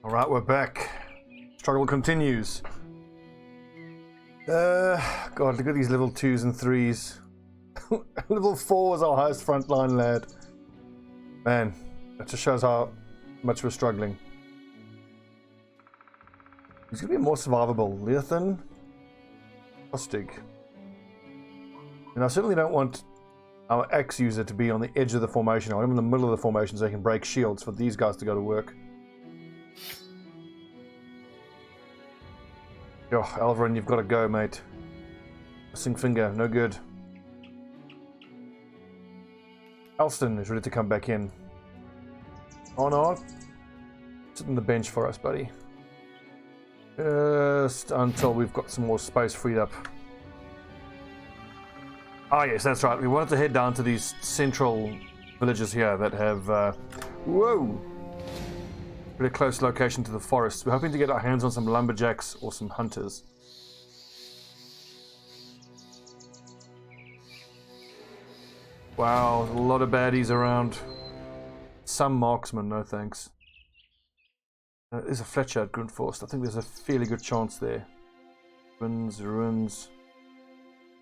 Alright, we're back. Struggle continues. God, look at these level 2s and 3s. Level 4 is our highest frontline lad. Man, that just shows how much we're struggling. He's going to be more survivable. Leothan. Kostig. And I certainly don't want our axe user to be on the edge of the formation. I want him in the middle of the formation so he can break shields for these guys to go to work. Yo, Alvarin, you've got to go, mate. Missing finger, no good. Alston is ready to come back in. Oh no. Sit on the bench for us, buddy. Just until we've got some more space freed up. Ah, yes, that's right. We wanted to head down to these central villages here that have, whoa! Pretty close location to the forest. We're hoping to get our hands on some lumberjacks or some hunters. Wow, a lot of baddies around. Some marksmen, no thanks. There's a Fletcher at Grundforst. I think there's a fairly good chance there. Ruins.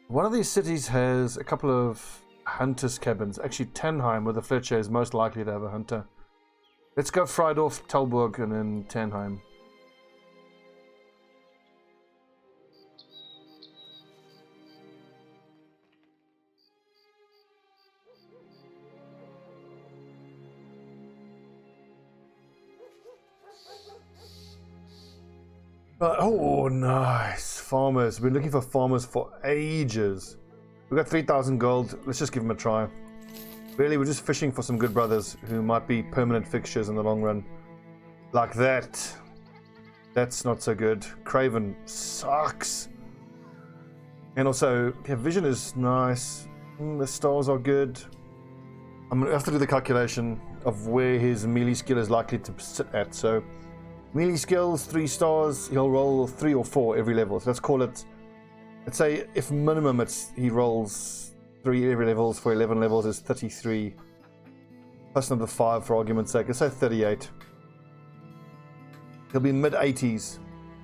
One of these cities has a couple of hunters' cabins. Actually, Tannheim, where the Fletcher is most likely to have a hunter. Let's go Friedorf, Talburg, and then Tannheim. Oh, nice. Farmers. We've been looking for farmers for ages. We've got 3,000 gold. Let's just give them a try. Really, we're just fishing for some good brothers who might be permanent fixtures in the long run. Like that. That's not so good. Craven sucks. And also, yeah, vision is nice. The stars are good. I'm going to have to do the calculation of where his melee skill is likely to sit at. So, melee skills, 3 stars. He'll roll 3 or 4 every level. So let's call it, let's say if minimum he rolls 3 every levels for 11 levels is 33 plus number 5 for argument's sake. Let's say 38. He'll be mid 80s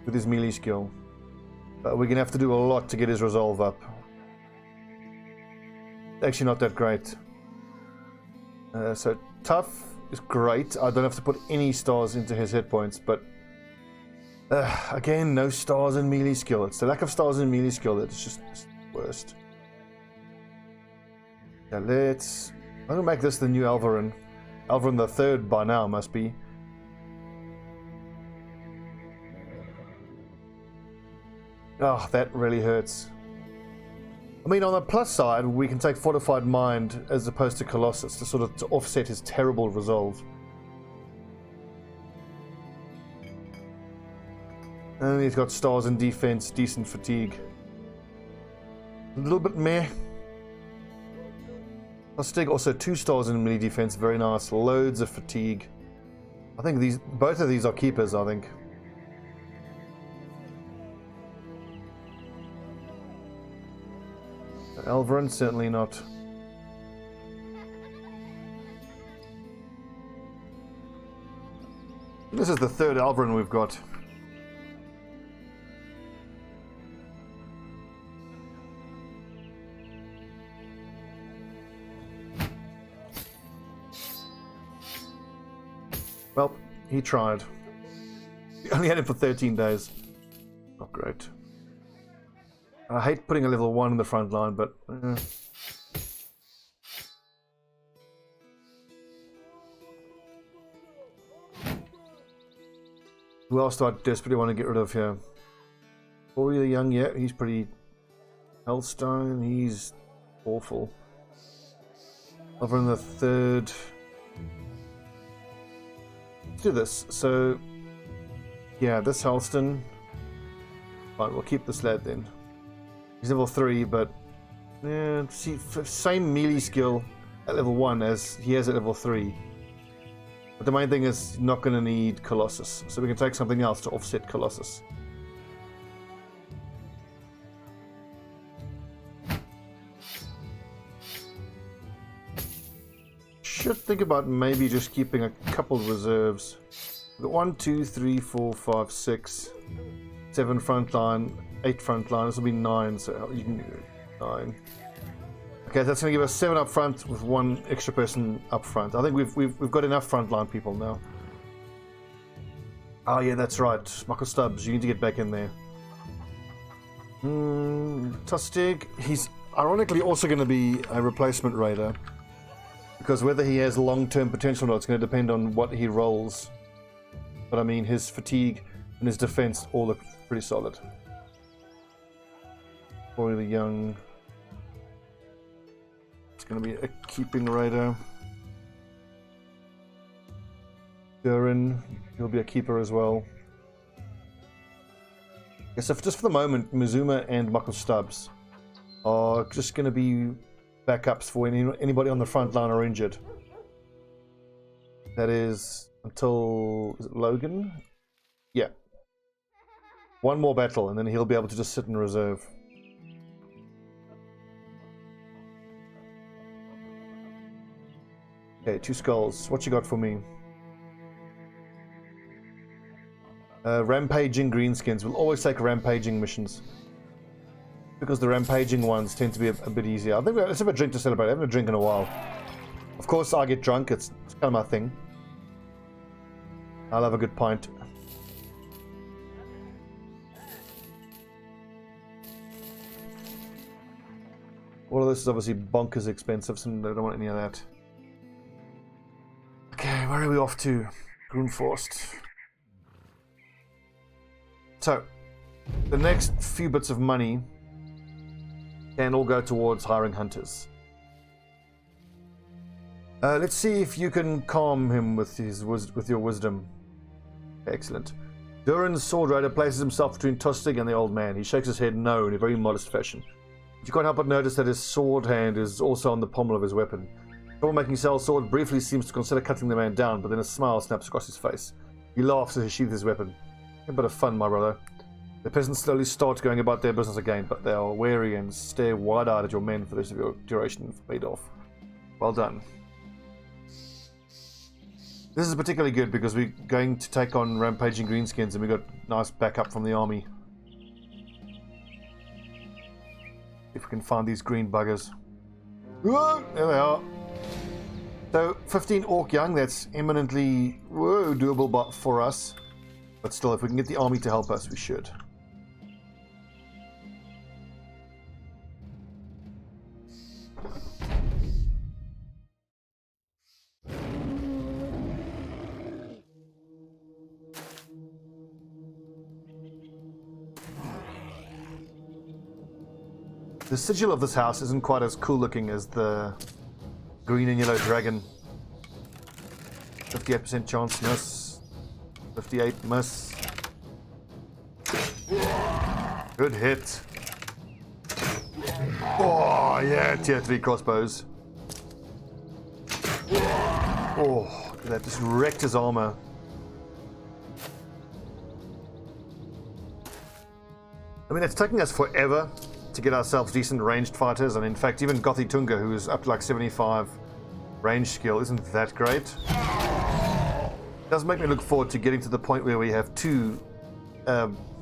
with his melee skill, but we're gonna have to do a lot to get his resolve up. Actually not that great. So tough is great. I don't have to put any stars into his hit points, but again, no stars in melee skill. It's the lack of stars in melee skill that's just the worst. Yeah, I'm gonna make this the new Alvarin. Alvarin the third by now must be. Oh, that really hurts. I mean, on the plus side, we can take Fortified Mind as opposed to Colossus to sort of to offset his terrible resolve. And he's got stars in defense, decent fatigue. A little bit meh. Kostig also 2 stars in melee defense, very nice. Loads of fatigue. I think both of these are keepers, I think. Alvarin, certainly not. This is the third Alvarin we've got. Well, he tried. We only had him for 13 days. Not great. I hate putting a level 1 in the front line, but... Who else do I desperately want to get rid of here? Corey the Young, yeah, he's pretty... Hellstone, he's awful. Over in the third... Let's do this. So, yeah, this Helston. Fine, we'll keep this lad then. He's level 3, but yeah, see, same melee skill at level 1 as he has at level 3. But the main thing is not going to need Colossus, so we can take something else to offset Colossus. Should think about maybe just keeping a couple of reserves. We've got 1, 2, 3, 4, 5, 6, 7 front line, 8 front line. This will be 9, so you can do 9. Okay, that's going to give us 7 up front with 1 extra person up front. I think we've got enough frontline people now. Oh yeah, that's right. Michael Stubbs, you need to get back in there. Tostig, he's ironically also going to be a replacement raider. Because whether he has long-term potential or not, it's going to depend on what he rolls. But I mean, his fatigue and his defense all look pretty solid. Boy the Young. It's going to be a keeping raider. Durin, he'll be a keeper as well. Okay, so just for the moment, Mizuma and Michael Stubbs are just going to be backups for anybody on the front line are injured. That is until, is it Logan? Yeah. 1 more battle and then he'll be able to just sit in reserve. Okay, 2 skulls. What you got for me? Rampaging greenskins. We'll always take rampaging missions. Because the rampaging ones tend to be a bit easier. I think let's have a drink to celebrate. I haven't had a drink in a while. Of course, I get drunk. It's kind of my thing. I'll have a good pint. All of this is obviously bonkers expensive, so I don't want any of that. Okay, where are we off to? Grunforst. So, the next few bits of money can all go towards hiring hunters. Let's see if you can calm him with your wisdom. Excellent. Durin's sword rider places himself between Tostig and the old man. He shakes his head no in a very modest fashion. You can't help but notice that his sword hand is also on the pommel of his weapon. Troublemaking sellsword briefly seems to consider cutting the man down, but then a smile snaps across his face. He laughs as he sheathes his weapon. A bit of fun, my brother. The peasants slowly start going about their business again, but they are wary and stare wide-eyed at your men for the rest of your duration paid off. Well done. This is particularly good because we're going to take on rampaging greenskins and we got nice backup from the army. If we can find these green buggers. Whoa, there they are. So 15 orc young, that's eminently doable for us. But still, if we can get the army to help us, we should. The sigil of this house isn't quite as cool looking as the green and yellow dragon. 58% chance miss. 58 miss. Good hit. Oh yeah, tier 3 crossbows. Oh, that just wrecked his armor. I mean, it's taking us forever to get ourselves decent ranged fighters, and in fact even Gothi Tunga, who is up to like 75 range skill, isn't that great. It does make me look forward to getting to the point where we have 2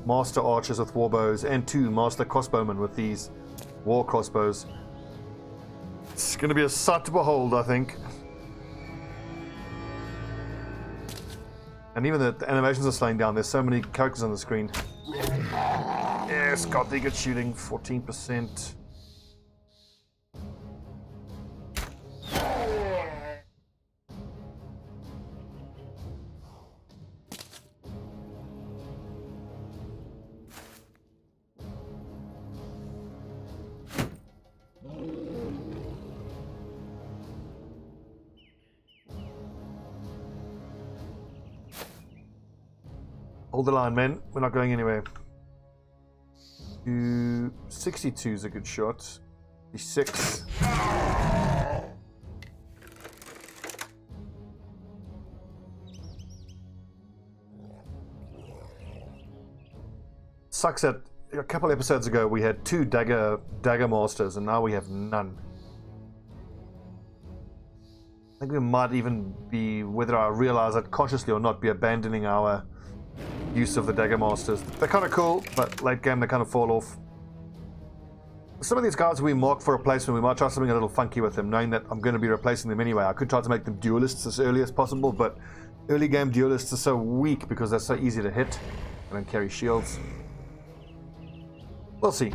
master archers with warbows and 2 master crossbowmen with these war crossbows. It's going to be a sight to behold, I think. And even the animations are slowing down. There's so many characters on the screen. Yes, Gothi, good shooting, 14%. Hold the line, men. We're not going anywhere. 62 is a good shot. 6. Sucks that a couple episodes ago we had 2 dagger masters and now we have none. think we might even be, whether I realize it consciously or not, be abandoning our use of the Dagger Masters. They're kind of cool, but late game they kind of fall off. Some of these guys we mark for replacement, we might try something a little funky with them, knowing that I'm going to be replacing them anyway. I could try to make them duelists as early as possible, but early game duelists are so weak because they're so easy to hit. They don't carry shields. We'll see.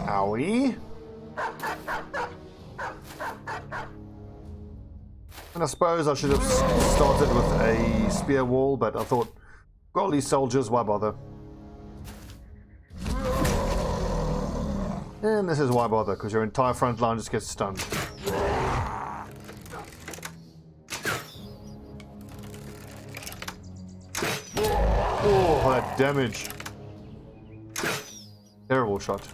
Owie. And I suppose I should have started with a spear wall, but I thought, got all these soldiers, why bother? And this is why bother, because your entire front line just gets stunned. Oh, that damage. Terrible shot.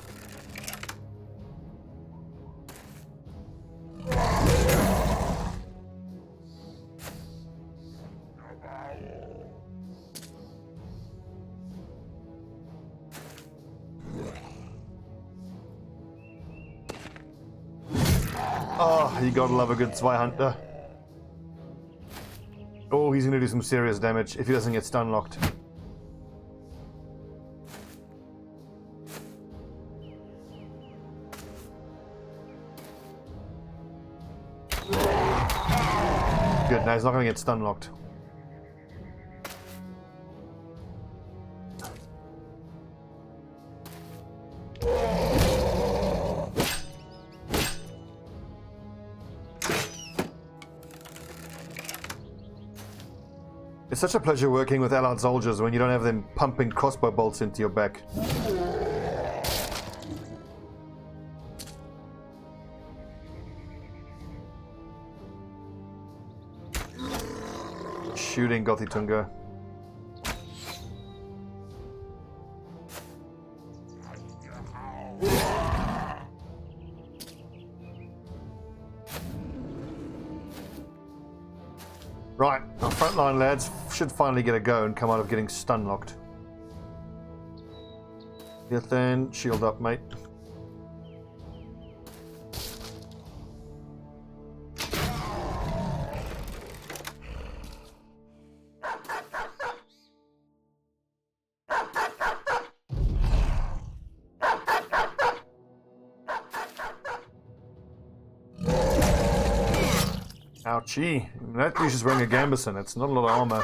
Oh, you gotta love a good Zweihunter. Oh, he's gonna do some serious damage if he doesn't get stun locked. Good, now he's not gonna get stun locked. It's such a pleasure working with allied soldiers when you don't have them pumping crossbow bolts into your back. Shooting Gothitunga. Right, our frontline lads should finally get a go and come out of getting stun locked. Get then, shield up, mate. Ouchie. That dude's just wearing a gambeson. It's not a lot of armor.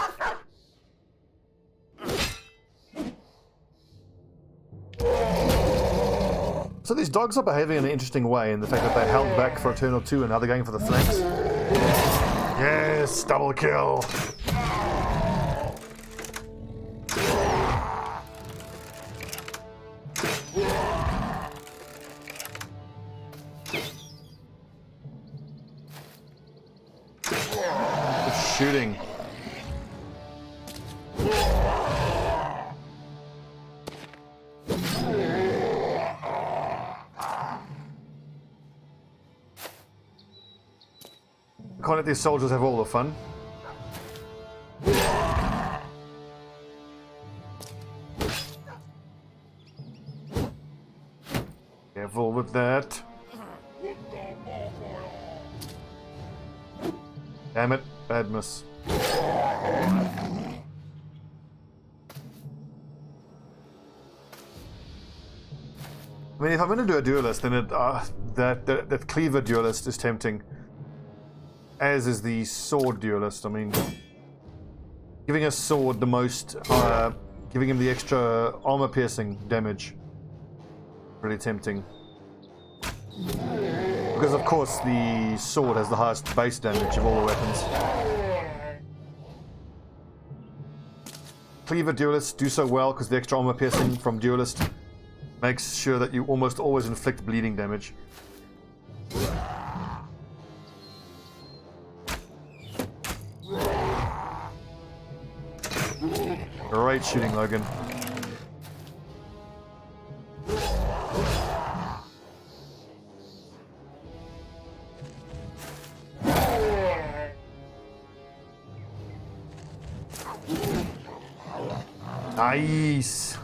So these dogs are behaving in an interesting way in the fact that they held back for a turn or two and now they're going for the flanks. Yes, double kill. Shooting. Can't let these soldiers have all the fun. Careful with that. Damn it, bad miss. I mean, if I'm going to do a duelist, then that cleaver duelist is tempting. As is the sword duelist. I mean, giving a sword the most, giving him the extra armor piercing damage. Really tempting. Because of course the sword has the highest base damage of all the weapons. Cleaver duelists do so well because the extra armor piercing from duelist makes sure that you almost always inflict bleeding damage. Great shooting, Logan. Nice.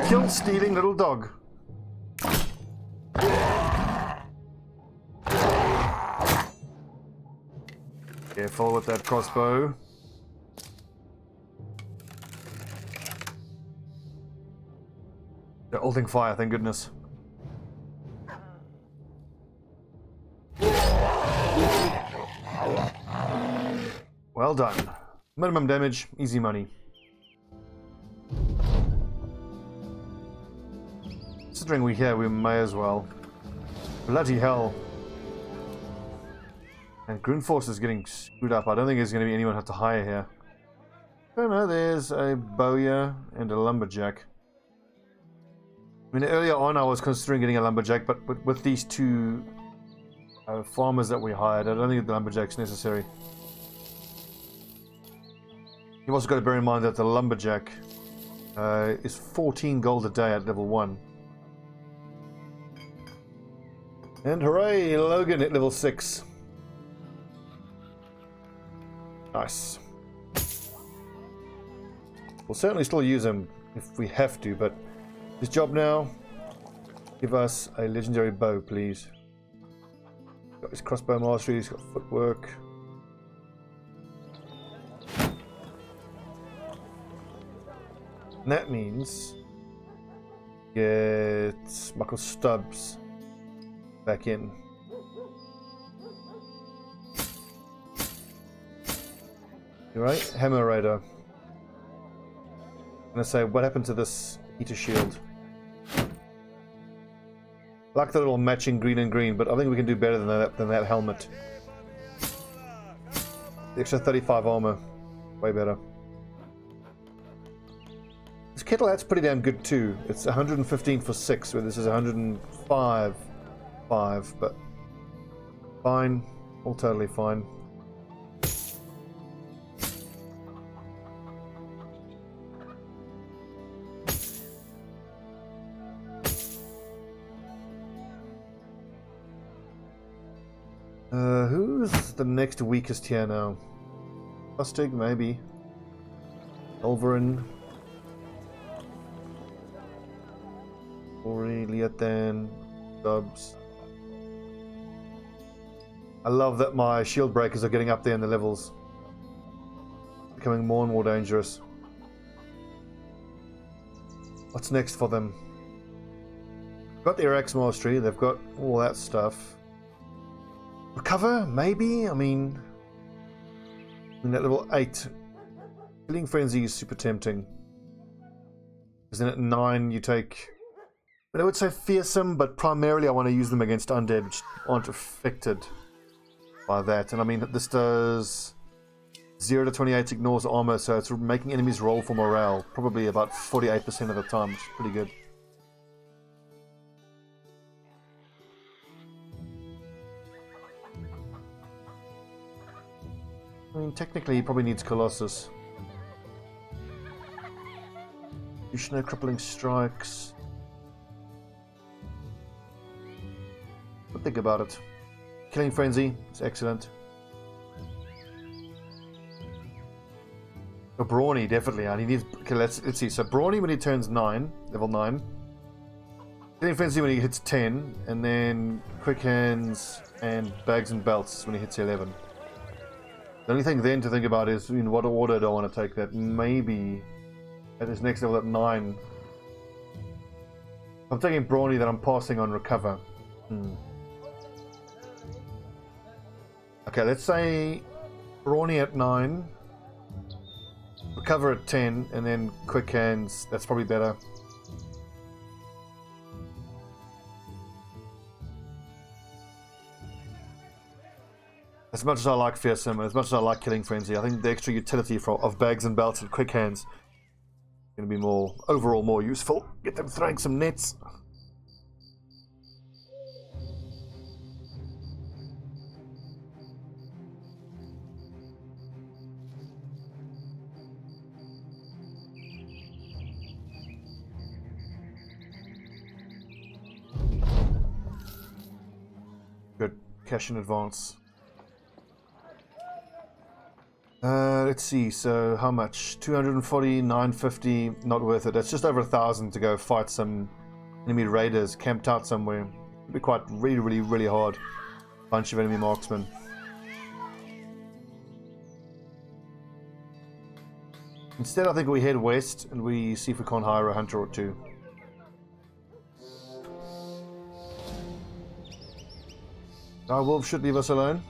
kill stealing little dog. Careful with that crossbow. They're holding fire, thank goodness. Well done. Minimum damage, easy money. Considering we're here, we may as well. Bloody hell. And Grunforce is getting screwed up. I don't think there's going to be anyone have to hire here. I don't know, there's a bowyer and a lumberjack. I mean, earlier on I was considering getting a lumberjack, but with these two farmers that we hired, I don't think the lumberjack's necessary. You've also got to bear in mind that the lumberjack is 14 gold a day at level 1. And hooray, Logan at level 6. Nice. We'll certainly still use him if we have to, but his job now, give us a legendary bow, please. Got his crossbow mastery, he's got footwork. And that means get Michael Stubbs back in. You right? Hammer Raider. I'm gonna say, what happened to this heater shield? I like the little matching green and green, but I think we can do better than that helmet. The extra 35 armor, way better. This kettle hat's pretty damn good too. It's 115 for 6, where this is 105 5, but fine, all totally fine. Who's the next weakest here now? Lustig, maybe. Elverin. Ori, Leothan, Stubbs. I love that my shield breakers are getting up there in the levels. Becoming more and more dangerous. What's next for them? They've got their axe mastery, they've got all that stuff. Recover? Maybe? I mean at level 8. Killing Frenzy is super tempting. Because then at 9 you take... I would say fearsome, but primarily I want to use them against undead, which aren't affected by that. And I mean, this does 0 to 28 ignores armor, so it's making enemies roll for morale. Probably about 48% of the time, which is pretty good. I mean, technically he probably needs Colossus. Yushno, crippling strikes. But think about it. Killing Frenzy is excellent. A Brawny, definitely. And he needs. Okay, let's see. So Brawny when he turns 9, level 9. Killing Frenzy when he hits 10, and then Quick Hands and Bags and Belts when he hits 11. The only thing then to think about is in what order do I want to take that? Maybe at his next level at 9. I'm taking Brawny, that I'm passing on Recover. Okay, let's say Brawny at 9, Recover at 10, and then Quick Hands. That's probably better. As much as I like Fearsome, as much as I like Killing Frenzy, I think the extra utility of Bags and Belts and Quick Hands is going to be overall more useful. Get them throwing some nets. Good. Cash in advance. Let's see. So how much? 240, 950. Not worth it. That's just over 1,000 to go fight some enemy raiders camped out somewhere. It'd be quite really hard. Bunch of enemy marksmen. Instead, I think we head west and we see if we can't hire a hunter or two. Our wolves should leave us alone.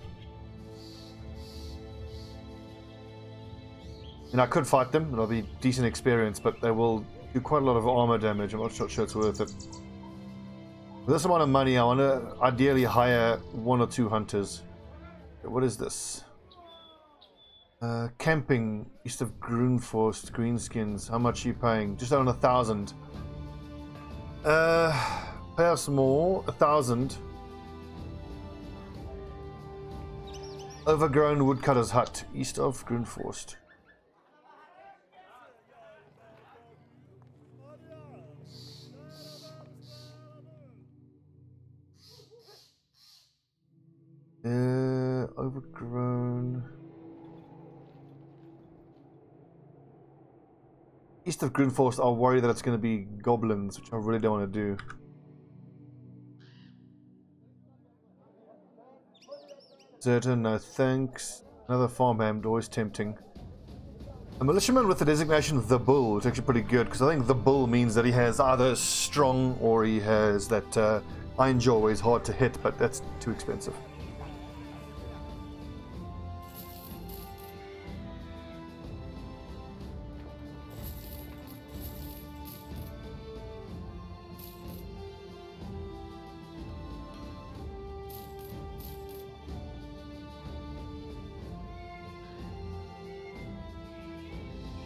And I could fight them, it'll be decent experience, but they will do quite a lot of armor damage. I'm not sure it's worth it. With this amount of money, I want to ideally hire 1 or 2 hunters. What is this? Camping east of Grunforst, greenskins. How much are you paying? Just under 1,000. Pay us more. 1,000. Overgrown woodcutter's hut east of Grunforst. Overgrown. East of Grunforst, I'll worry that it's going to be goblins, which I really don't want to do. Deserter, no thanks. Another farmhand, always tempting. A militiaman with the designation The Bull is actually pretty good, because I think The Bull means that he has either strong or he has that iron jaw where he's hard to hit, but that's too expensive.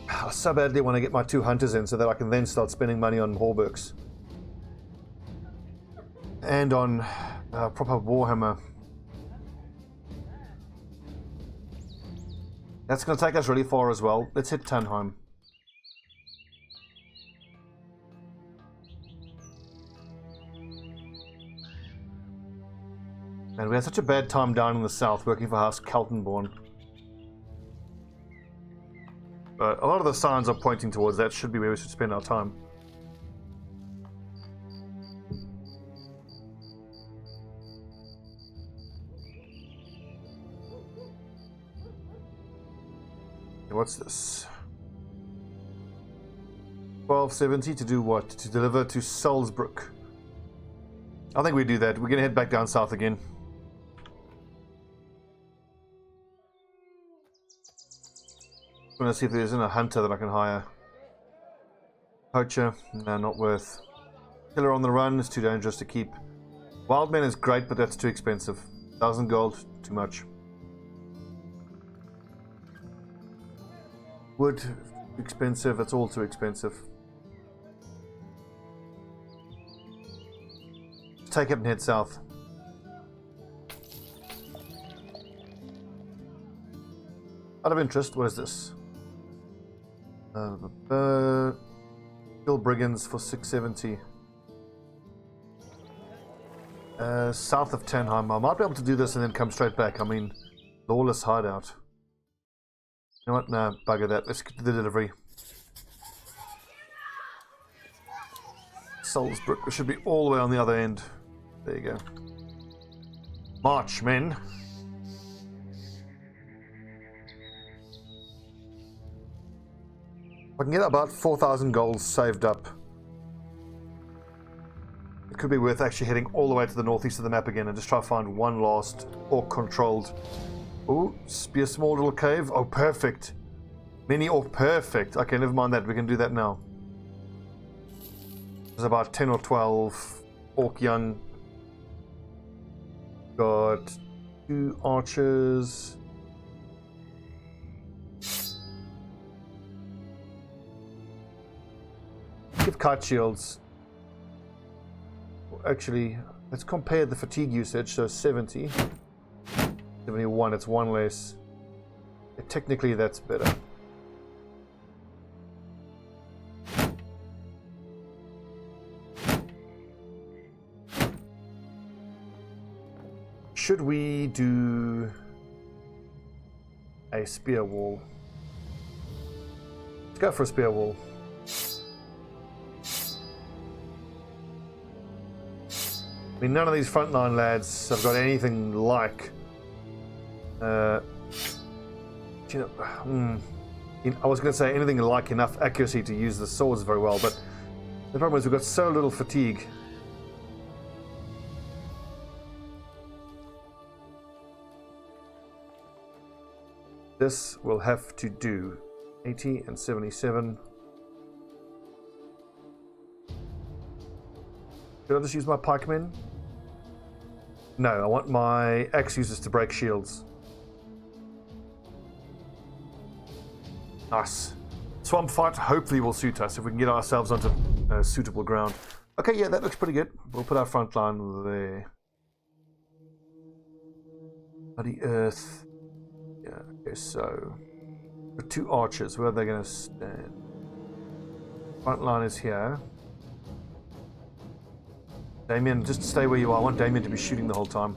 I so badly want to get my 2 hunters in so that I can then start spending money on hauberks. And on proper Warhammer. That's going to take us really far as well. Let's hit Tannheim. And we had such a bad time down in the south working for House Kaltenborn. But a lot of the signs are pointing towards that should be where we should spend our time. What's this? 1270 to do what? To deliver to Salzburg. I think we do that. We're going to head back down south again. I'm going to see if there isn't a hunter that I can hire. Poacher, no, not worth. Killer on the run is too dangerous to keep. Wildman is great, but that's too expensive. 1,000 gold, too much. Wood, too expensive, it's all too expensive. Take it and head south. Out of interest, what is this? Kill brigands for 670. South of Tannheim. I might be able to do this and then come straight back. I mean, lawless hideout. You know what? Nah, bugger that. Let's get to the delivery. Salzburg. We should be all the way on the other end. There you go. March, men. I can get about 4,000 gold saved up. It could be worth actually heading all the way to the northeast of the map again and just try to find one last orc-controlled. Ooh, be a small little cave. Oh, perfect. Mini orc, perfect. Okay, never mind that. We can do that now. There's about 10 or 12 orc young. Got 2 archers. Give kite shields. Actually, let's compare the fatigue usage. So 70. 71, it's 1 less. Technically, that's better. Should we do a spear wall. Let's go for a spear wall. I mean, none of these frontline lads have got anything like, I was going to say anything like enough accuracy to use the swords very well, but the problem is we've got so little fatigue. This will have to do. 80 and 77. Should I just use my pikemen? No, I want my axe users to break shields. Nice. Swamp fight hopefully will suit us if we can get ourselves onto suitable ground. Okay, yeah, that looks pretty good. We'll put our front line there. Bloody earth. Yeah, okay, so the 2 archers, where are they going to stand? Front line is here. Damien, just stay where you are. I want Damien to be shooting the whole time.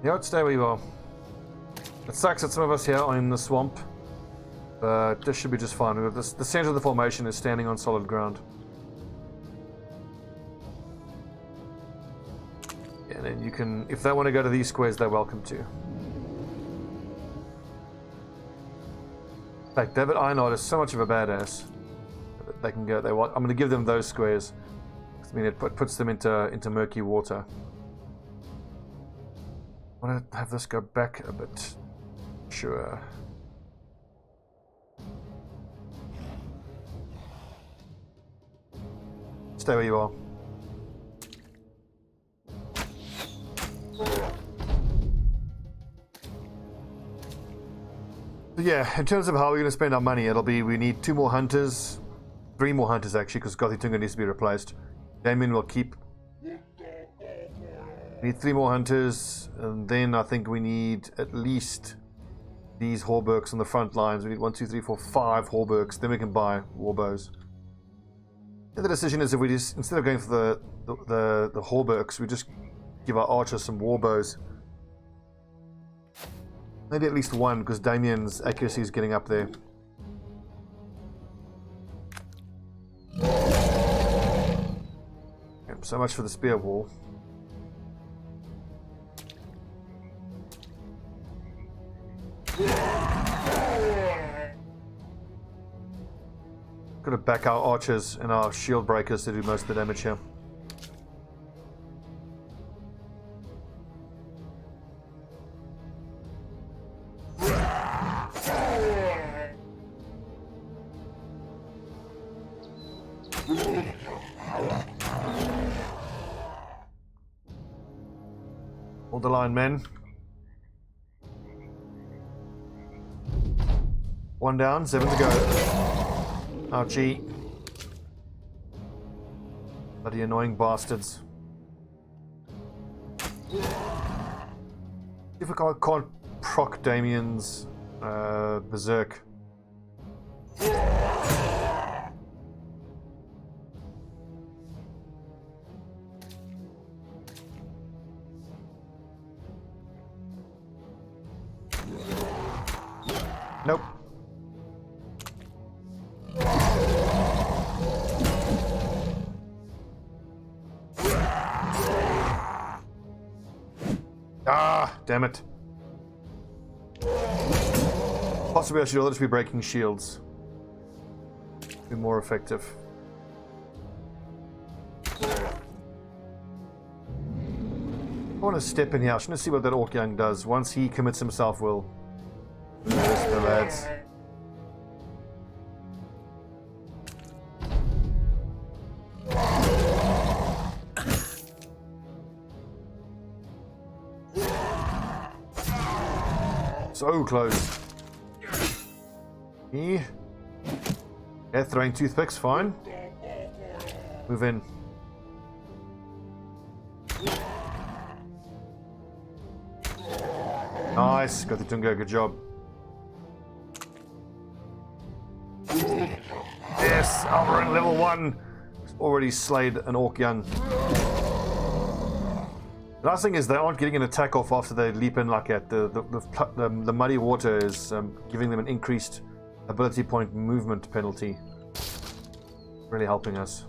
Yeah, stay where you are. It sucks that some of us here are in the swamp, but this should be just fine. We've got this, the center of the formation is standing on solid ground. Yeah, and then you can, if they want to go to these squares, they're welcome to. Like David Einard is so much of a badass that they can go. I'm going to give them those squares. I mean, it puts them into murky water. I want to have this go back a bit. Sure. Stay where you are. So yeah, in terms of how we're going to spend our money, it'll be we need 2 more hunters, 3 more hunters actually, because Gothitunga needs to be replaced. Damien will keep. We need 3 more hunters, and then I think we need at least these Hauberks on the front lines. We need 1, 2, 3, 4, 5 Hauberks. Then we can buy warbows. And the decision is if we just, instead of going for the Hauberks, we just give our archers some warbows. Maybe at least 1, because Damien's accuracy is getting up there. Yep, so much for the spear wall. Got to back our archers and our shield breakers to do most of the damage here. Hold the line, men. 1 down, 7 to go. Ouchie. Bloody annoying bastards. If I can't proc Damien's berserk. Nope. Ah, damn it. Possibly I should all just be breaking shields. Be more effective. I want to step in here. I shouldn't see what that Orc Young does. Once he commits himself, we'll do the rest of the lads. So close. Yeah, throwing toothpicks, fine. Move in. Nice, got the Tunga, good job. Yes, Alvarin, level 1. Already slayed an orc young. The last thing is they aren't getting an attack off after they leap in like that. The muddy water is giving them an increased ability point movement penalty. Really helping us.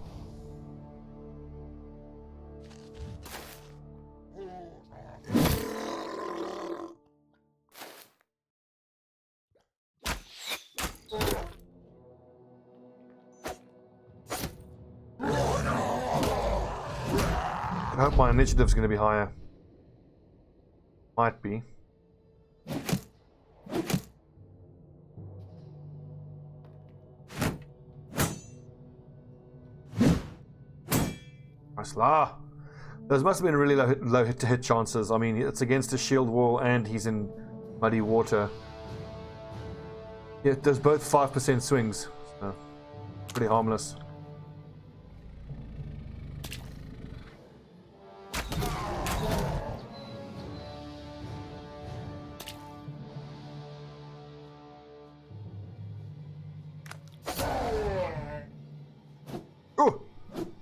I hope my initiative's going to be higher. Might be. Nice. Those must have been really low hit chances. I mean, it's against a shield wall and he's in muddy water. Yeah, there's both 5% swings. So pretty harmless.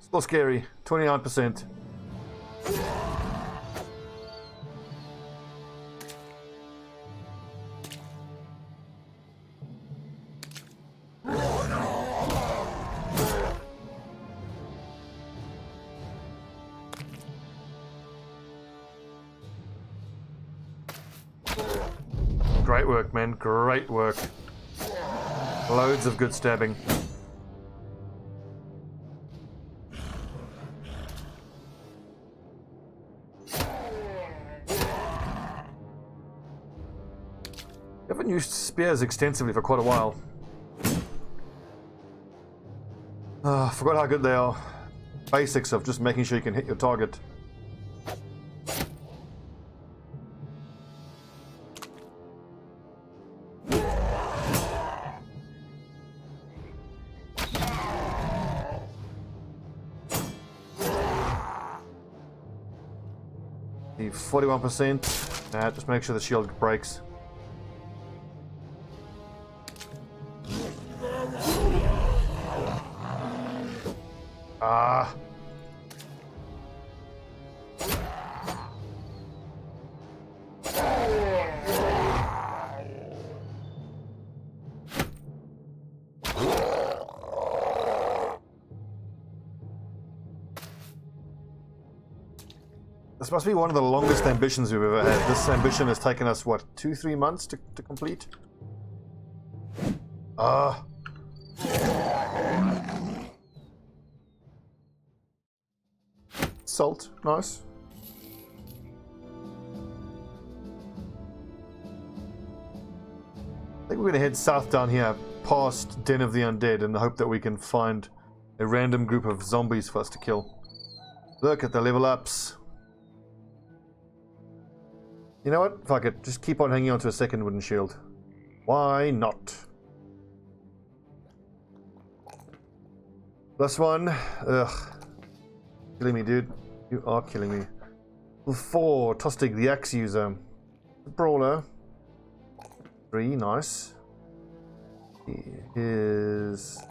Still scary. 29%. Great work, man. Great work. Loads of good stabbing. I haven't used spears extensively for quite a while. I forgot how good they are. Basics of just making sure you can hit your target. The 41%. Nah, just make sure the shield breaks. This must be one of the longest ambitions we've ever had. This ambition has taken us, what, 2-3 months to complete? Salt, nice. I think we're going to head south down here, past Den of the Undead, in the hope that we can find a random group of zombies for us to kill. Look at the level ups. You know what? Fuck it. Just keep on hanging on to a second wooden shield. Why not? Plus one. Ugh. Killing me, dude. You are killing me. Level 4. Tostig, the axe user. The brawler. 3. Nice. His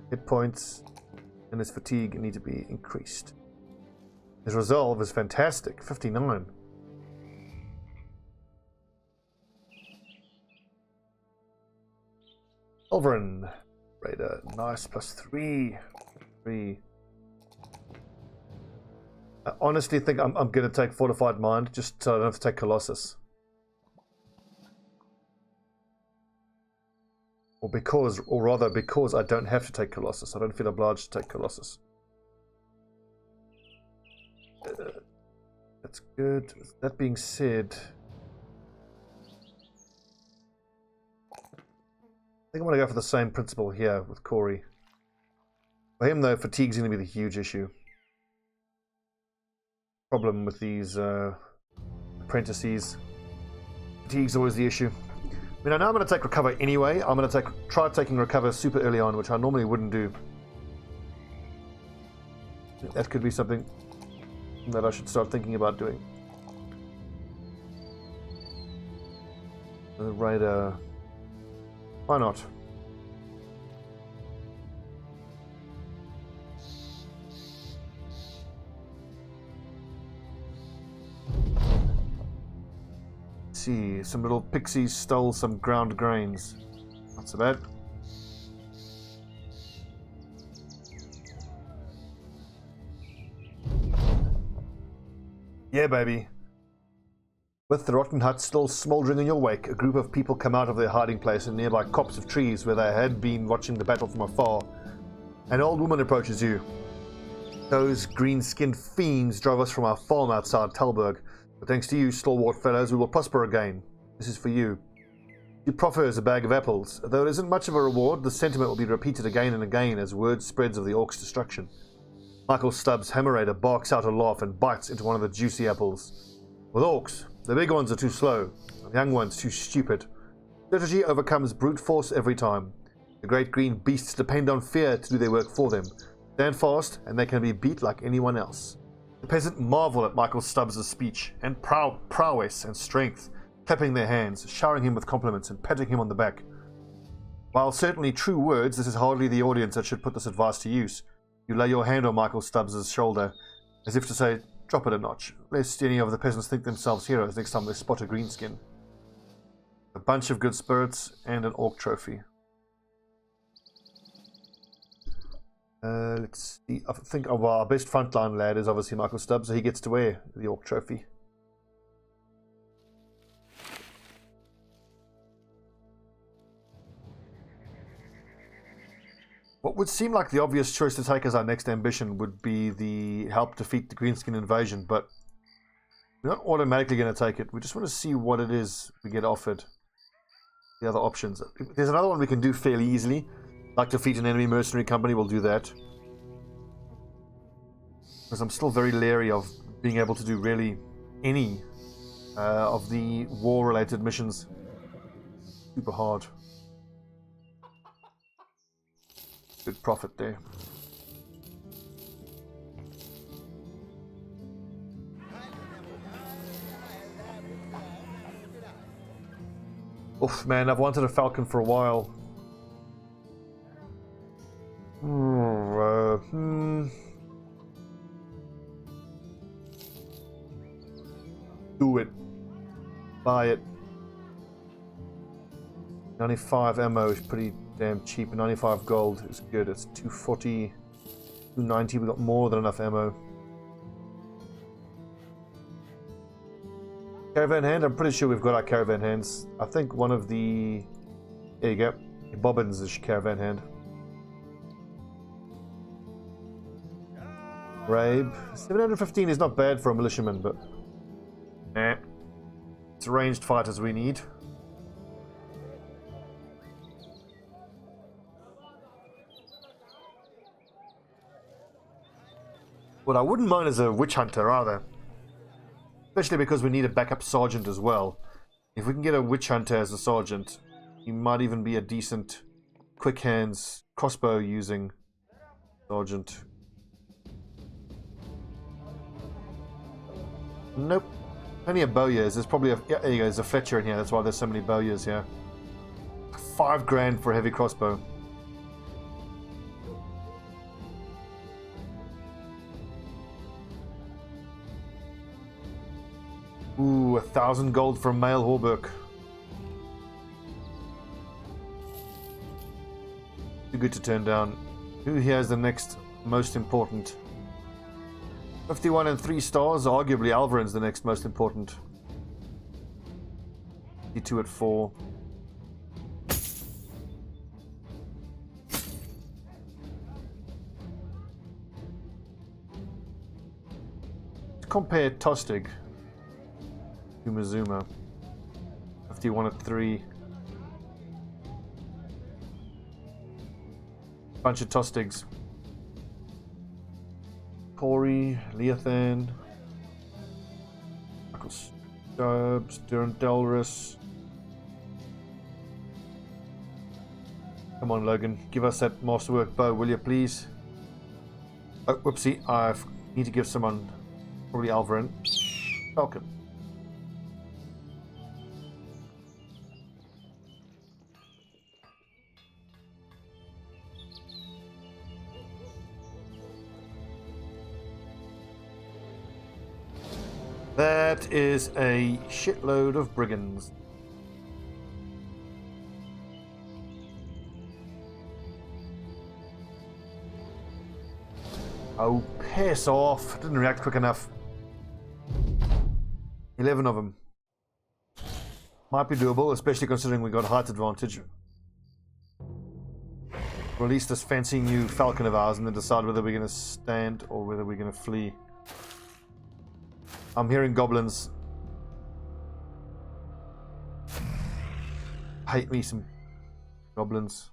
hit points and his fatigue need to be increased. His resolve is fantastic. 59. Alvarin. Raider. Nice. Plus 3. 3. I honestly think I'm going to take Fortified Mind, just so I don't have to take Colossus. Or rather because I don't have to take Colossus. I don't feel obliged to take Colossus. That's good. That being said, I think I'm going to go for the same principle here with Corey. For him, though, fatigue's going to be the huge issue. Problem with these apprentices. Fatigue's always the issue. I mean, I know I'm going to take Recover anyway. I'm going to try taking Recover super early on, which I normally wouldn't do. That could be something that I should start thinking about doing. The raider. Why not? See, some little pixies stole some ground grains. Not so bad. Yeah, baby. With the rotten hut still smouldering in your wake, a group of people come out of their hiding place in nearby copse of trees where they had been watching the battle from afar. An old woman approaches you. Those green-skinned fiends drove us from our farm outside Talberg, but thanks to you, stalwart fellows, we will prosper again. This is for you. She proffers a bag of apples. Though it isn't much of a reward, the sentiment will be repeated again and again as word spreads of the orcs' destruction. Michael Stubbs' Hammerraider barks out a laugh and bites into one of the juicy apples. With orcs, the big ones are too slow, the young ones too stupid. Strategy overcomes brute force every time. The great green beasts depend on fear to do their work for them. Stand fast, and they can be beat like anyone else. The peasant marvel at Michael Stubbs' speech and prowess and strength, clapping their hands, showering him with compliments and patting him on the back. While certainly true words, this is hardly the audience that should put this advice to use. You lay your hand on Michael Stubbs' shoulder, as if to say, drop it a notch, lest any of the peasants think themselves heroes next time they spot a greenskin. A bunch of good spirits and an orc trophy. Let's see. I think our best frontline lad is obviously Michael Stubbs, so he gets to wear the orc trophy. What would seem like the obvious choice to take as our next ambition would be the help defeat the greenskin invasion, but we're not automatically going to take it. We just want to see what it is we get offered. The other options. There's another one we can do fairly easily. Like defeat an enemy mercenary company, we'll do that. Because I'm still very leery of being able to do really any of the war-related missions. Super hard. Good profit there. Oof, man, I've wanted a falcon for a while. Do it. Buy it. 95 ammo is pretty damn cheap. 95 gold is good. It's 240, 290. We got more than enough ammo. Caravan hand. I'm pretty sure we've got our caravan hands. I think one of the... There you go. Bobbins is caravan hand. Rabe. 715 is not bad for a militiaman, but... It's ranged fighters we need. What I wouldn't mind is a witch hunter either. Especially because we need a backup sergeant as well. If we can get a witch hunter as a sergeant, he might even be a decent quick hands crossbow using sergeant. Nope. Only a bowyers. There's probably a... Yeah, there you go. There's a Fletcher in here. That's why there's so many bowyers here. 5 grand for a heavy crossbow. Ooh, 1,000 gold for a male Hauberk. Too good to turn down. Who here is the next most important? 51 and 3 stars. Arguably, Alvarin's the next most important. 52 at 4. Compare Tostig to Mizuma. 51 at 3. Bunch of Tostigs. Corey, Leothan, Michael Stubbs, Durandelrus. Come on, Logan, give us that masterwork bow, will you please? Oh, whoopsie, I need to give someone, probably Alvarin. Falcon. That is a shitload of brigands. Oh, piss off. Didn't react quick enough. 11 of them. Might be doable, especially considering we got height advantage. Release this fancy new falcon of ours and then decide whether we're going to stand or whether we're going to flee. I'm hearing goblins. Hate me some goblins.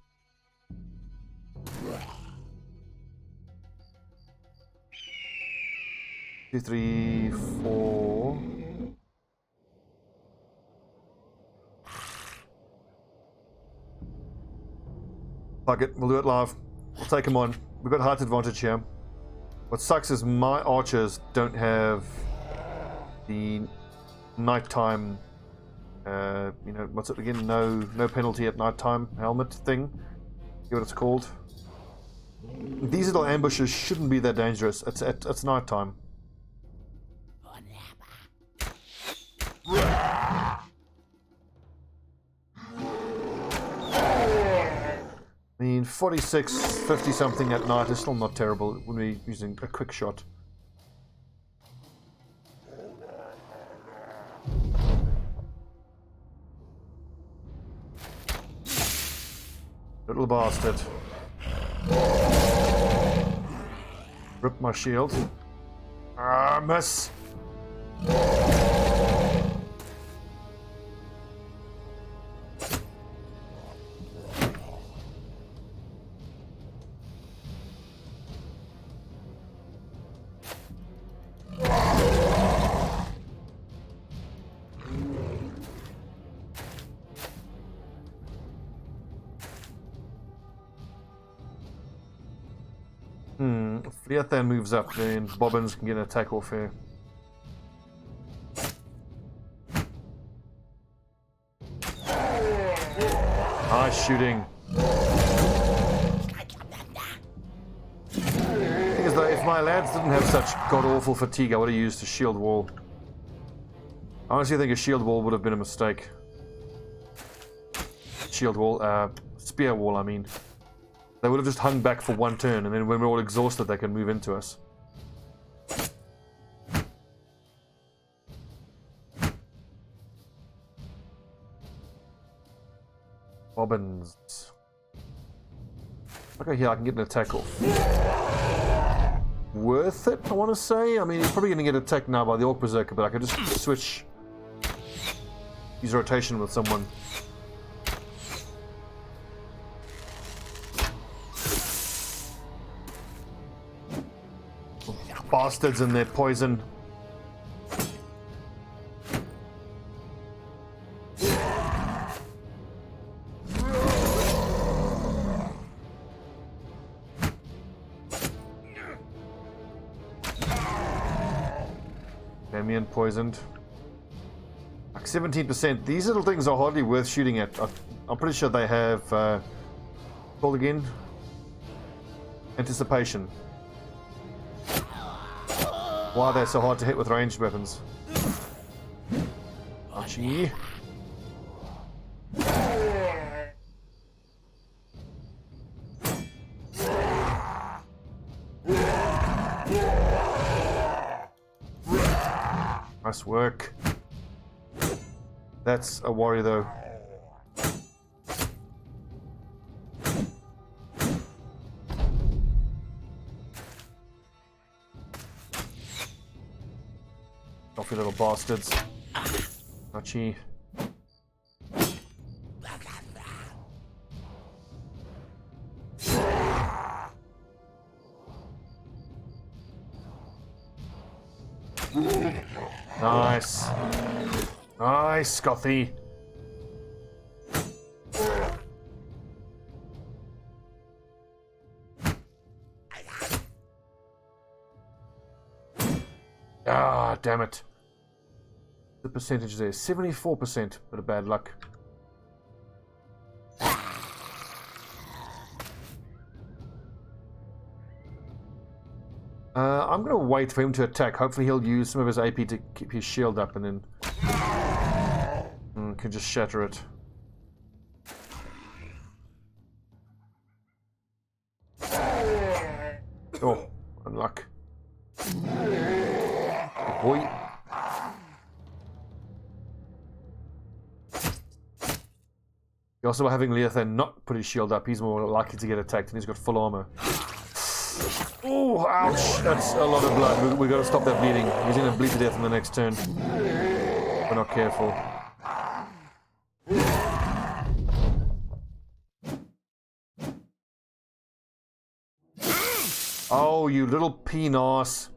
2, 3, 4. Fuck it, we'll do it live. We'll take him on. We've got height advantage here. What sucks is my archers don't have the nighttime, you know, what's it again? No penalty at nighttime helmet thing. See what it's called. These little ambushes shouldn't be that dangerous. It's nighttime. I mean, 46, 50 something at night is still not terrible when we're using a quick shot. Little bastard. Rip my shield. Ah, miss! If Leothan moves up, then Bobbins can get an attack off here. Nice shooting. The thing is though, if my lads didn't have such god-awful fatigue, I would have used a shield wall. I honestly think a shield wall would have been a mistake. Shield wall, spear wall, I mean. They would have just hung back for one turn, and then when we're all exhausted, they can move into us. Bobbins. Okay, here I can get an attack off. Worth it, I want to say. I mean, he's probably going to get attacked now by the Orc Berserker, but I could just switch. Use rotation with someone. Bastards and their poison. Damien poisoned. Like 17%. These little things are hardly worth shooting at. I'm pretty sure they have called again. Anticipation. Why are they so hard to hit with ranged weapons? Archie. Nice work. That's a worry though. Off you little bastards. Archie. Nice. Nice, Scothy. Ah, damn it. The percentage there, 74%, bit of bad luck. I'm going to wait for him to attack. Hopefully he'll use some of his AP to keep his shield up and then can just shatter it. Oh, unluck. Good boy. Also, by having Leothan not put his shield up, he's more likely to get attacked, and he's got full armor. Oh, ouch! That's a lot of blood. We've got to stop that bleeding. He's going to bleed to death in the next turn. We're not careful. Oh, you little peen-ass.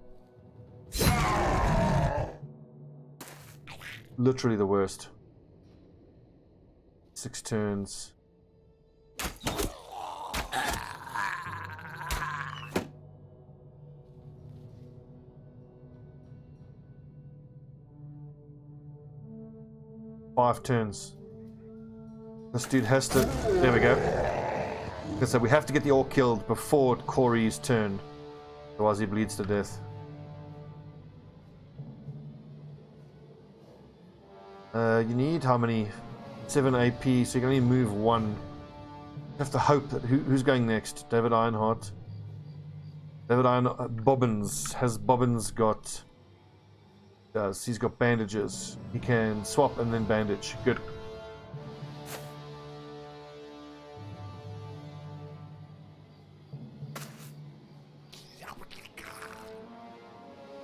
Literally the worst. 6 turns. Five turns. This dude has to... There we go. So we have to get the orc killed before Corey's turn. Otherwise he bleeds to death. You need how many? 7 AP, so you can only move 1. You have to hope that... Who's going next? David Ironheart. David Ironheart... Bobbins. Has Bobbins got... Does. He's got bandages. He can swap and then bandage. Good.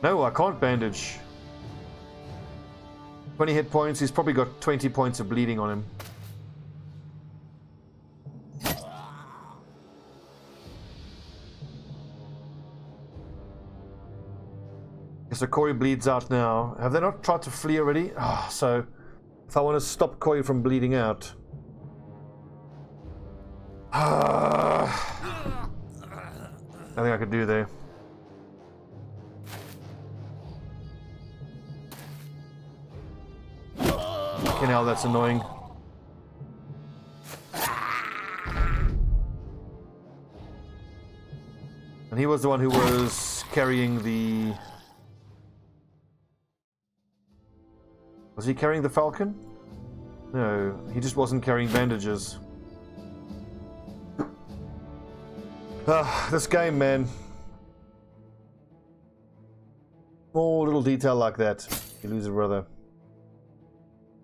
No, I can't bandage. 20 hit points. He's probably got 20 points of bleeding on him. So Corey bleeds out now. Have they not tried to flee already? Oh, so if I want to stop Corey from bleeding out... I think I could do there. Okay, now that's annoying. And he was the one who was carrying the... Was he carrying the falcon? No, he just wasn't carrying bandages. This game, man. Small little detail like that. You lose a brother.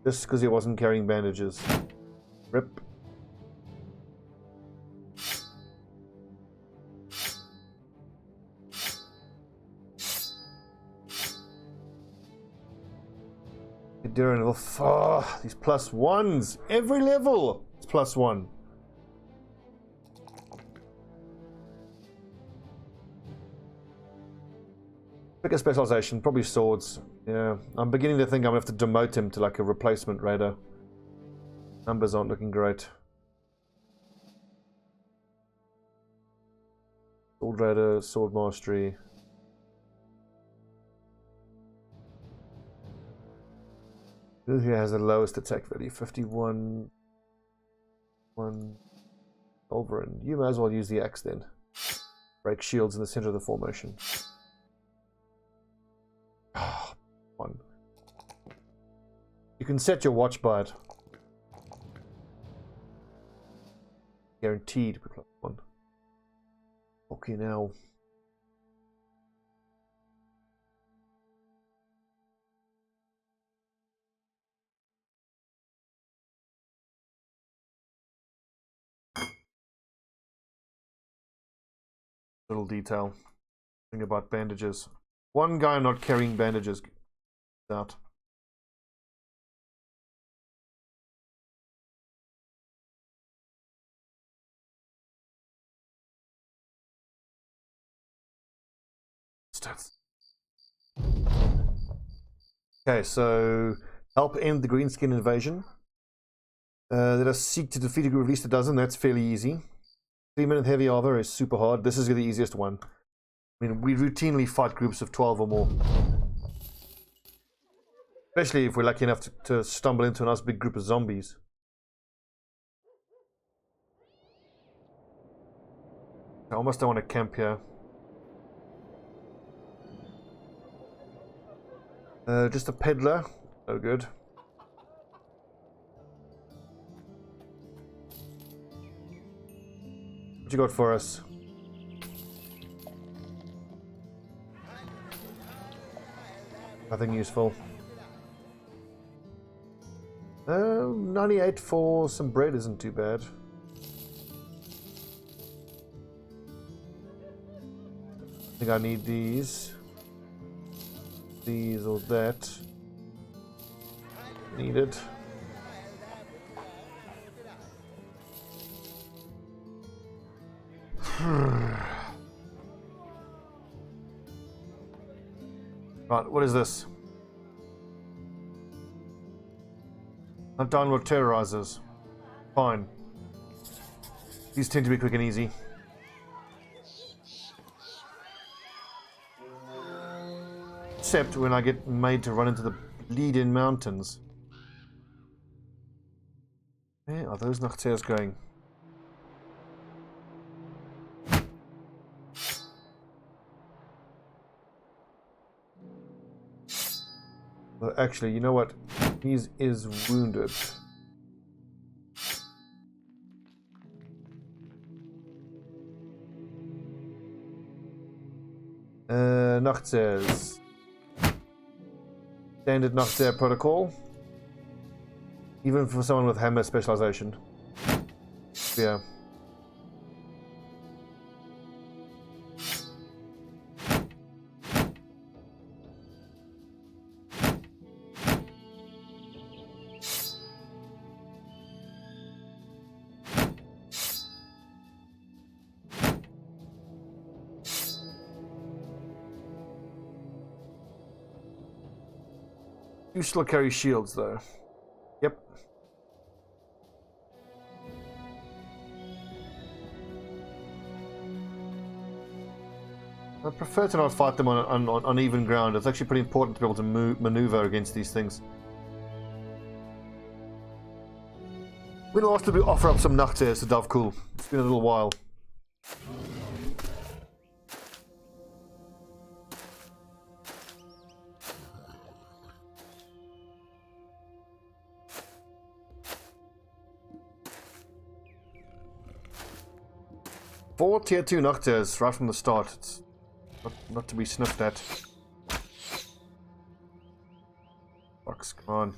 Just because he wasn't carrying bandages. Rip. During level 4, these +1s. Every level is +1. Pick a specialization, probably swords. Yeah, I'm beginning to think I'm going to have to demote him to like a replacement raider. Numbers aren't looking great. Sword raider, sword mastery. Who here has the lowest attack value? 51. 1. Wolverine. You might as well use the axe then. Break shields in the center of the formation. 1. You can set your watch by it. Guaranteed +1. Okay, now. Little detail. Thing about bandages. One guy not carrying bandages. Out. Stats. Okay, so help end the greenskin invasion. Let us seek to defeat a group of at least a dozen. That's fairly easy. 3-minute heavy armor is super hard. This is the easiest one. I mean, we routinely fight groups of 12 or more. Especially if we're lucky enough to stumble into a nice big group of zombies. I almost don't want to camp here. Just a peddler. Oh, good. What you got for us? Nothing useful. 98 for some bread isn't too bad. I think I need these. These or that. Needed. Right, what is this? Hunt down what terrorizers. Fine. These tend to be quick and easy. Except when I get made to run into the bleeding mountains. Where are those Nachters going? Well, actually, you know what? He is wounded. Nachters. Standard Nachter protocol. Even for someone with hammer specialization. Yeah. You still carry shields, though. Yep. I prefer to not fight them on even ground. It's actually pretty important to be able to maneuver against these things. When last did we offer up some Nachters to Davkul? It's been a little while. Four tier 2 Nachters right from the start. It's not to be sniffed at. Fox, come on.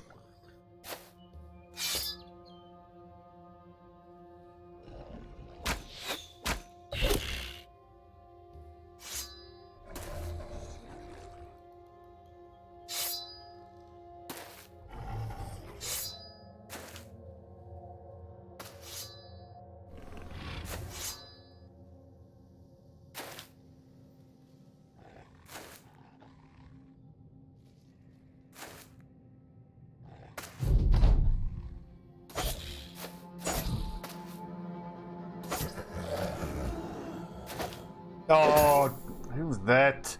Oh, who's that?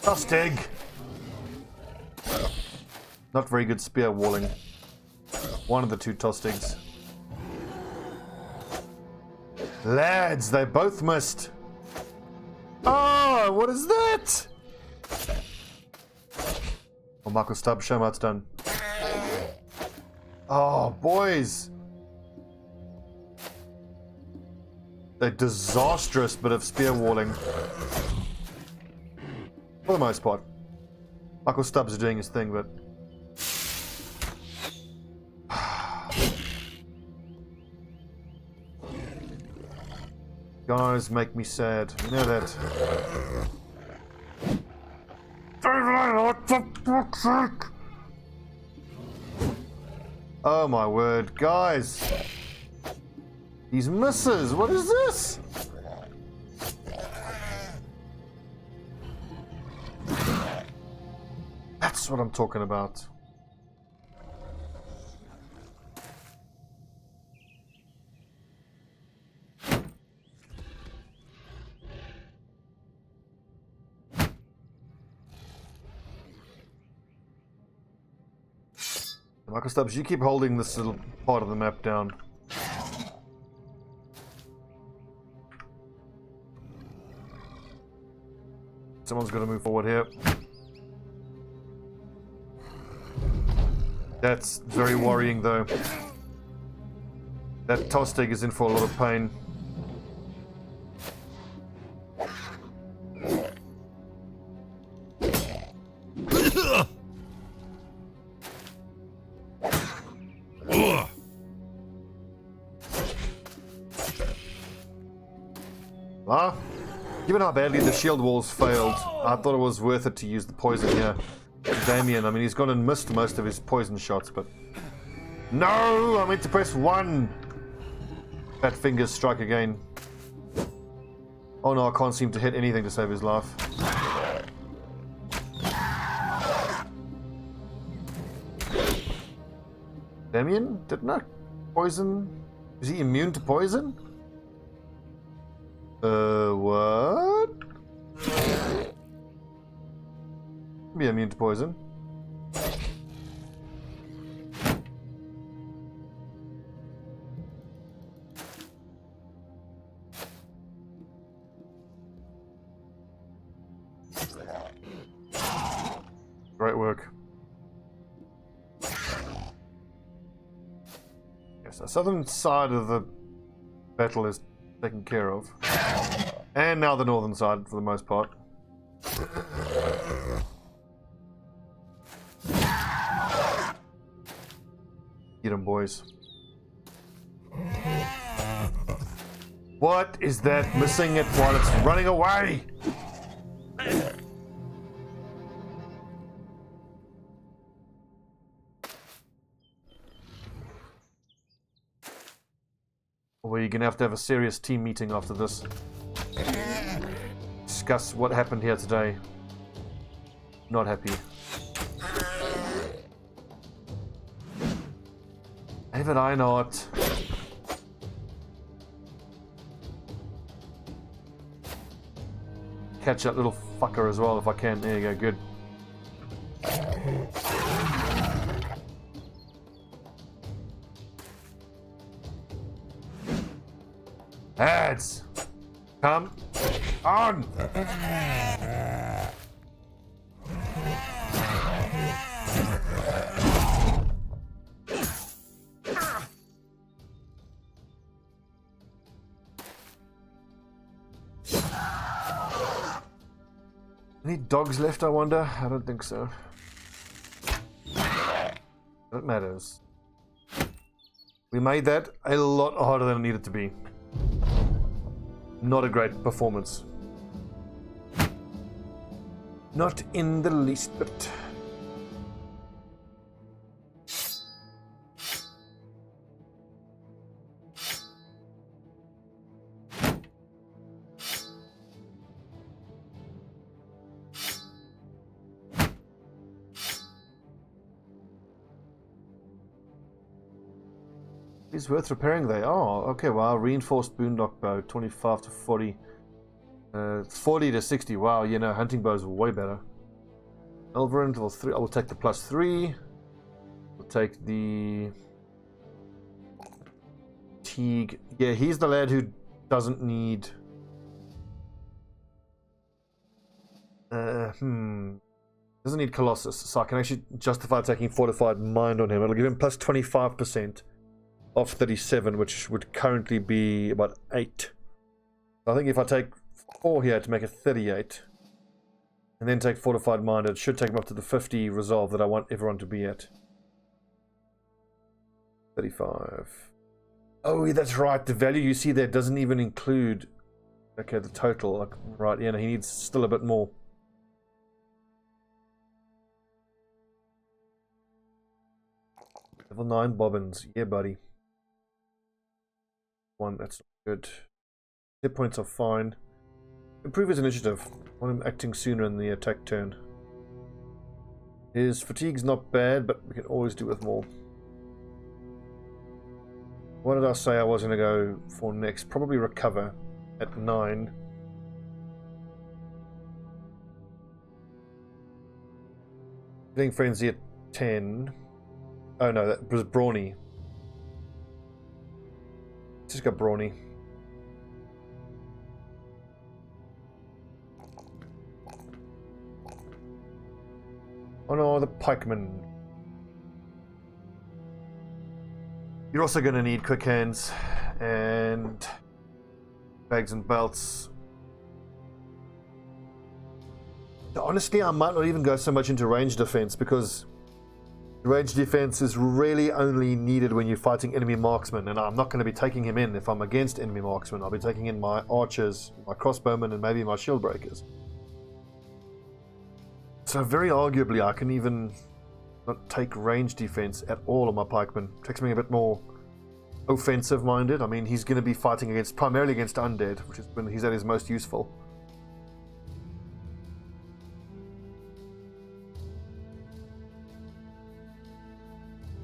Tostig! Not very good spear walling. One of the two Tostigs. Lads, they both missed. Oh, what is that? Oh, Michael Stubb, show him how it's done. Oh, boys. A disastrous bit of spear walling. For the most part. Michael Stubbs is doing his thing, but... Guys make me sad. You know that. Oh my word, guys. These misses, what is this? That's what I'm talking about. Michael Stubbs, you keep holding this little part of the map down. Someone's got to move forward here. That's very worrying, though. That Tostig is in for a lot of pain. Ah, given how badly the shield walls failed, I thought it was worth it to use the poison here. Damien, I mean, he's gone and missed most of his poison shots, but... No! I meant to press 1! Fat fingers strike again. Oh no, I can't seem to hit anything to save his life. Damien? Didn't I poison? Is he immune to poison? What? Be immune to poison. Great work. Yes, the southern side of the battle is taken care of. And now the northern side, for the most part. Get 'em, boys. What is that missing it while it's running away? Well, you're gonna have to have a serious team meeting after this. Discuss what happened here today. Not happy. David Einart. Catch that little fucker as well if I can. There you go, good. Ads! Come on! Any dogs left, I wonder? I don't think so. That matters. We made that a lot harder than it needed to be. Not a great performance. Not in the least bit. It's worth repairing they are. Okay, wow. Reinforced boondock bow, 25 to 40. 40 to 60. Wow, you know, hunting bows are way better. Elverant, level 3. I will take the +3. We'll take the Teague. Yeah, he's the lad who doesn't need. Doesn't need Colossus, so I can actually justify taking Fortified Mind on him. It'll give him plus 25%. Of 37, which would currently be about 8. I think if I take 4 here to make it 38, and then take Fortified Mind, it should take him up to the 50 resolve that I want everyone to be at. 35. Oh, that's right. The value you see there doesn't even include, okay, the total. Like, right, yeah, no, he needs still a bit more. Level 9 bobbins. Yeah, buddy. One, that's good. Hit points are fine. Improve his initiative. I want him acting sooner in the attack turn. His fatigue's not bad, but we can always do with more. What did I say I was going to go for next? Probably recover at 9. Hitting frenzy at 10. Oh no, that was Brawny. Just got Brawny. Oh no, the pikeman. You're also going to need quick hands and bags and belts. Honestly, I might not even go so much into range defense, because range defense is really only needed when you're fighting enemy marksmen, and I'm not going to be taking him in if I'm against enemy marksmen. I'll be taking in my archers, my crossbowmen, and maybe my shield breakers. So very arguably, I can even not take range defense at all on my pikemen. It takes me a bit more offensive minded. I mean, he's going to be fighting primarily against undead, which is when he's at his most useful.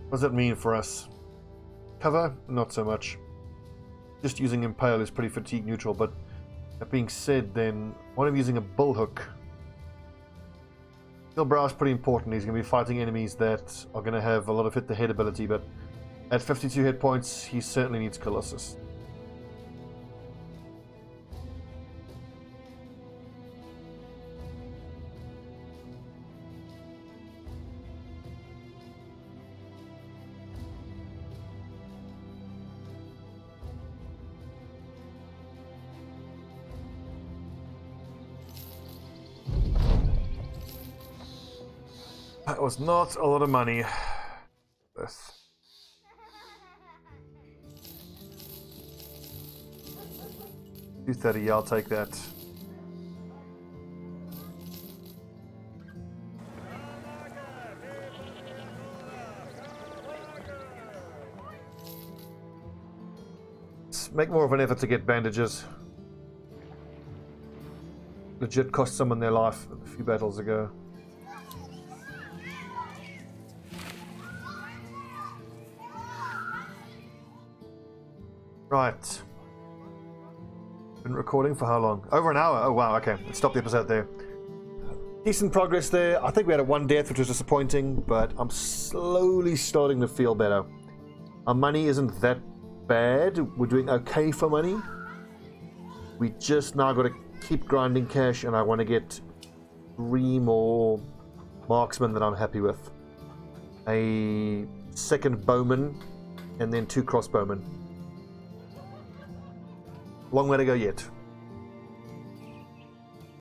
What does that mean for us? Cover? Not so much. Just using Impale is pretty fatigue neutral, but that being said, then what if using a bullhook? Steel Brow is pretty important. He's going to be fighting enemies that are going to have a lot of hit the head ability, but at 52 hit points, he certainly needs Colossus. That was not a lot of money. This. $230, I'll take that. Let's make more of an effort to get bandages. Legit cost someone their life a few battles ago. Right. Been recording for how long? Over an hour. Oh wow, okay. Let's stop the episode there. Decent progress there. I think we had one death, which was disappointing, but I'm slowly starting to feel better. Our money isn't that bad. We're doing okay for money. We just now got to keep grinding cash, and I want to get 3 more marksmen that I'm happy with. A second bowman, and then 2 crossbowmen. Long way to go yet.